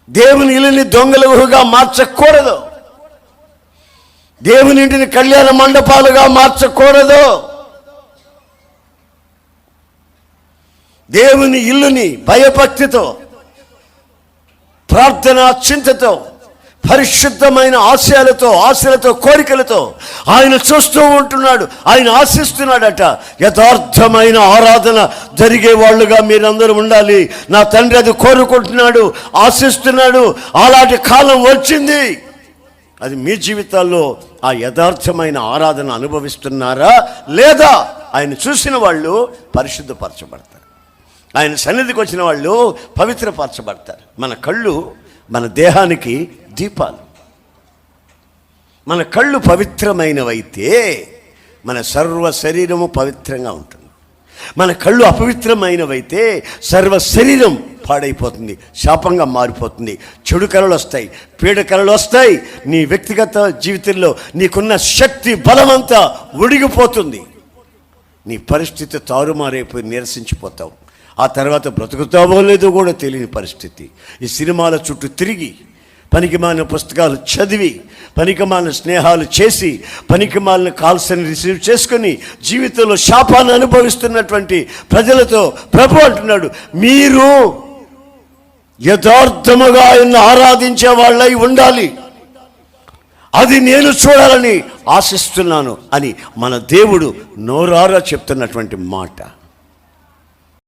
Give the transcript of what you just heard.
దేవుని ఇల్లుని దొంగల గుహగా మార్చకూడదు. దేవుని ఇంటిని కళ్యాణ మండపాలుగా మార్చకూడదు. దేవుని ఇల్లుని భయభక్తితో, ప్రార్థన, చింతతో, పరిశుద్ధమైన ఆశలతో కోరికలతో ఆయన చూస్తూ ఉంటున్నాడు. ఆయన ఆశిస్తున్నాడట. యథార్థమైన ఆరాధన జరిగే వాళ్ళుగా మీరందరూ ఉండాలి. నా తండ్రి అది కోరుకుంటున్నాడు, ఆశిస్తున్నాడు. అలాంటి కాలం వచ్చింది. అది మీ జీవితాల్లో ఆ యథార్థమైన ఆరాధన అనుభవిస్తున్నారా లేదా? ఆయన చూసిన వాళ్ళు పరిశుద్ధపరచబడతారు. ఆయన సన్నిధికి వచ్చిన వాళ్ళు పవిత్రపరచబడతారు. మన కళ్ళు మన దేహానికి దీపాలు. మన కళ్ళు పవిత్రమైనవైతే మన సర్వ శరీరము పవిత్రంగా ఉంటుంది. మన కళ్ళు అపవిత్రమైనవైతే సర్వ శరీరం పాడైపోతుంది, శాపంగా మారిపోతుంది. చెడు కళలు వస్తాయి, పీడ కళలు వస్తాయి. నీ వ్యక్తిగత జీవితంలో నీకున్న శక్తి బలమంతా ఉడిగిపోతుంది. నీ పరిస్థితి తారుమారైపోయి నిరసించిపోతావు. ఆ తర్వాత బ్రతుకుతావో లేదో కూడా తెలియని పరిస్థితి. ఈ సినిమాల చుట్టూ తిరిగి, పనికిమాలిన పుస్తకాలు చదివి, పనికిమాలిన స్నేహాలు చేసి, పనికిమాలిన కాల్స్ని రిసీవ్ చేసుకొని జీవితంలో శాపాన్ని అనుభవిస్తున్నటువంటి ప్రజలతో ప్రభు అంటున్నాడు, మీరు యథార్థముగా ఆయన ఆరాధించే వాళ్ళై ఉండాలి. అది నేను చూడాలని ఆశిస్తున్నాను అని మన దేవుడు నోరారా చెప్తున్నటువంటి మాట.